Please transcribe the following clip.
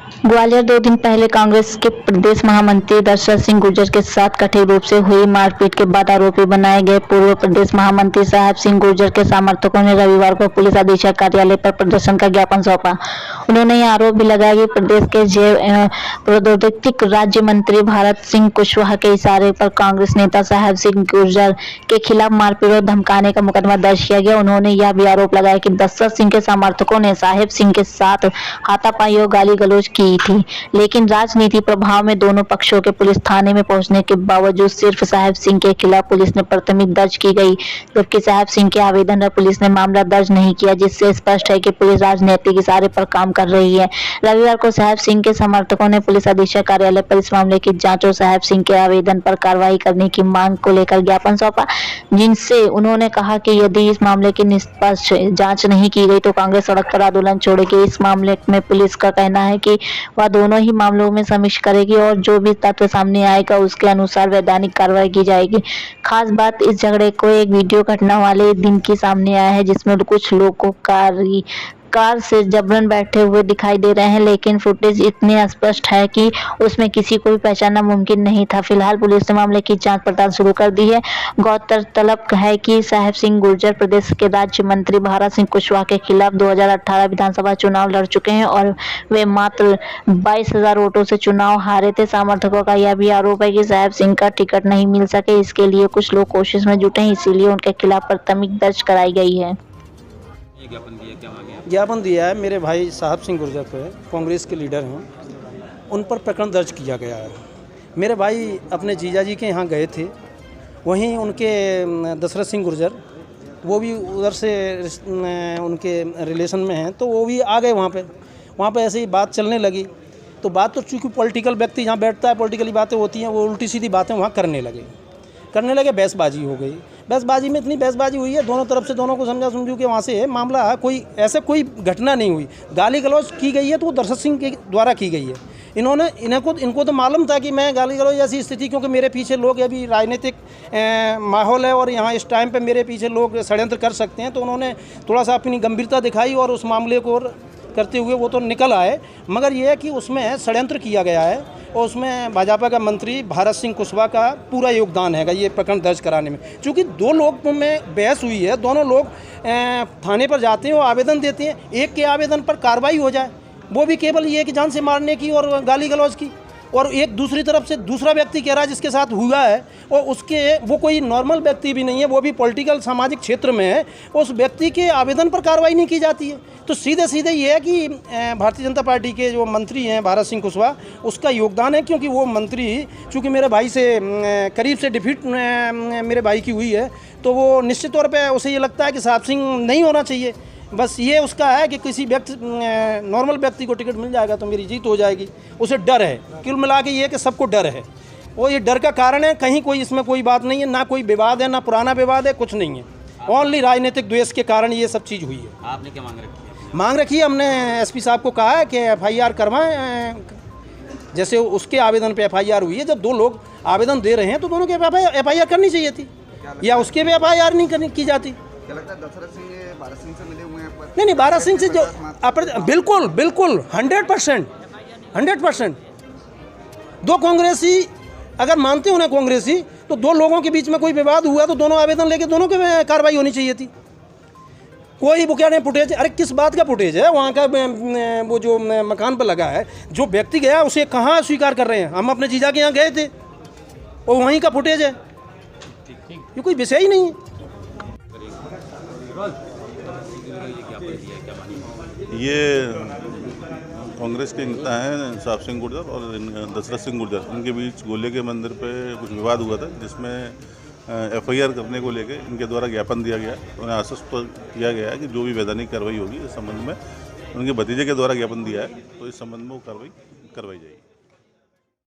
ग्वालियर 2 दिन पहले कांग्रेस के प्रदेश महामंत्री दशरथ सिंह गुर्जर के साथ कथित रूप से हुई मारपीट के बाद आरोपी बनाए गए पूर्व प्रदेश महामंत्री साहेब सिंह गुर्जर के समर्थकों ने रविवार को पुलिस अधीक्षक कार्यालय पर प्रदर्शन का ज्ञापन सौंपा। उन्होंने यह आरोप भी लगाया कि प्रदेश के जैव एवं प्रौद्योगिकी राज्य मंत्री भारत सिंह कुशवाहा के इशारे पर कांग्रेस नेता साहेब सिंह गुर्जर के खिलाफ मारपीट और धमकाने का मुकदमा दर्ज किया गया। उन्होंने यह भी आरोप लगाया कि दशरथ सिंह के समर्थकों ने साहेब सिंह के साथ हाथापाई और गाली गलौज की थी, लेकिन राजनीति प्रभाव में दोनों पक्षों के पुलिस थाने में पहुंचने के बावजूद सिर्फ साहेब सिंह के खिलाफ पुलिस ने प्राथमिकी दर्ज की गई, जबकि साहेब सिंह के आवेदन पर पुलिस ने मामला दर्ज नहीं किया, जिससे स्पष्ट है कि पुलिस राजनीतिक इशारे पर काम कर रही है। रविवार को साहेब सिंह के समर्थकों ने पुलिस अधीक्षक कार्यालय पर इस मामले की जांच और साहेब सिंह के आवेदन पर कार्रवाई करने की मांग को लेकर ज्ञापन सौंपा, जिनसे उन्होंने कहा कि यदि इस मामले की निष्पक्ष जांच नहीं की गई तो कांग्रेस सड़क पर आंदोलन छोड़ेगी। इस मामले में पुलिस का कहना है कि वह दोनों ही मामलों में समीक्षा करेगी और जो भी तथ्य सामने आएगा उसके अनुसार वैधानिक कार्रवाई की जाएगी। खास बात इस झगड़े को एक वीडियो घटना वाले दिन की सामने आया है, जिसमें कुछ लोग को कार से जबरन बैठे हुए दिखाई दे रहे हैं, लेकिन फुटेज इतने स्पष्ट है कि उसमें किसी को भी पहचानना मुमकिन नहीं था। फिलहाल पुलिस ने मामले की जांच पड़ताल शुरू कर दी है। गौरतलब है कि साहेब सिंह गुर्जर प्रदेश के राज्य मंत्री भारत सिंह कुशवाहा के खिलाफ 2018 विधानसभा चुनाव लड़ चुके हैं और वे मात्र 22,000 वोटों से चुनाव हारे थे। समर्थकों का यह भी आरोप है कि साहेब सिंह का टिकट नहीं मिल सके, इसके लिए कुछ लोग कोशिश में जुटे हैं, इसीलिए उनके खिलाफ प्राथमिकी दर्ज कराई गई है। ज्ञापन दिया है मेरे भाई साहब सिंह गुर्जर पे, कांग्रेस के लीडर हैं, उन पर प्रकरण दर्ज किया गया है। मेरे भाई अपने जीजा जी के यहाँ गए थे, वहीं उनके दशरथ सिंह गुर्जर वो भी उधर से उनके रिलेशन में हैं, तो वो भी आ गए वहाँ पे ऐसे ही बात चलने लगी। तो बात तो चूँकि पॉलिटिकल व्यक्ति जहाँ बैठता है, पॉलिटिकली बातें होती हैं, वो उल्टी सीधी बातें वहाँ करने लगे, बहसबाजी हो गई। बहसबाजी में इतनी बहसबाजी हुई है, दोनों तरफ से दोनों को समझा समझू के वहाँ से मामला है, कोई घटना नहीं हुई। गाली गलौज की गई है तो वो दशरथ सिंह के द्वारा की गई है। इनको तो मालूम था कि मैं गाली गलौज ऐसी स्थिति, क्योंकि मेरे पीछे लोग अभी राजनीतिक माहौल है और यहाँ इस टाइम पे मेरे पीछे लोग षड्यंत्र कर सकते हैं, तो उन्होंने थोड़ा सा अपनी गंभीरता दिखाई और उस मामले को करते हुए वो तो निकल आए। मगर ये है कि उसमें षड्यंत्र किया गया है और उसमें भाजपा का मंत्री भारत सिंह कुशवाहा का पूरा योगदान है ये प्रकरण दर्ज कराने में। चूँकि दो लोग में बहस हुई है, दोनों लोग थाने पर जाते हैं और आवेदन देते हैं, एक के आवेदन पर कार्रवाई हो जाए, वो भी केवल ये कि जान से मारने की और गाली गलौज की, और एक दूसरी तरफ से दूसरा व्यक्ति कह रहा है जिसके साथ हुआ है और वो कोई नॉर्मल व्यक्ति भी नहीं है, वो भी पॉलिटिकल सामाजिक क्षेत्र में है, उस व्यक्ति के आवेदन पर कार्रवाई नहीं की जाती है। तो सीधे ये है कि भारतीय जनता पार्टी के जो मंत्री हैं भारत सिंह कुशवाहा, उसका योगदान है, क्योंकि वो मंत्री चूँकि मेरे भाई से करीब से डिफीट मेरे भाई की हुई है, तो वो निश्चित तौर पर उसे ये लगता है कि साहब सिंह नहीं होना चाहिए। बस ये उसका है कि किसी नॉर्मल व्यक्ति को टिकट मिल जाएगा तो मेरी जीत हो जाएगी, उसे डर है। कुल मिला के ये कि सबको डर है, और ये डर का कारण है, कहीं कोई इसमें कोई बात नहीं है, ना कोई विवाद है, ना पुराना विवाद है, कुछ नहीं है, ओनली राजनीतिक द्वेष के कारण ये सब चीज़ हुई है। आपने क्या मांग रखी है? मांग रखी है, हमने एसपी साहब को कहा है कि FIR करवाएं, जैसे उसके आवेदन पर FIR हुई है। जब दो लोग आवेदन दे रहे हैं तो दोनों के FIR करनी चाहिए थी, या उसके भी FIR नहीं की जाती। क्या लगता है दशरथ सिंह भारत सिंह से मिले हुए हैं? नहीं, भारत सिंह से जो बिल्कुल 100%। दो कांग्रेसी अगर मानते हो ना कांग्रेसी, तो दो लोगों के बीच में कोई विवाद हुआ तो दोनों आवेदन लेके दोनों के कार्रवाई होनी चाहिए थी। कोई वो क्या नहीं फुटेज, अरे किस बात का फुटेज है? वहाँ का वो जो मकान पर लगा है, जो व्यक्ति गया उसे कहाँ स्वीकार कर रहे हैं? हम अपने जीजा के यहाँ गए थे और वहीं का फुटेज है, ये कोई विषय ही नहीं है। ये कांग्रेस के नेता हैं साहब सिंह गुर्जर और दशरथ सिंह गुर्जर, इनके बीच गोले के मंदिर पे कुछ विवाद हुआ था, जिसमें FIR करने को लेके इनके द्वारा ज्ञापन दिया गया। उन्हें आश्वस्त किया गया है कि जो भी वैधानिक कार्रवाई होगी इस संबंध में, उनके भतीजे के द्वारा ज्ञापन दिया है, तो इस संबंध में वो कार्रवाई करवाई जाएगी।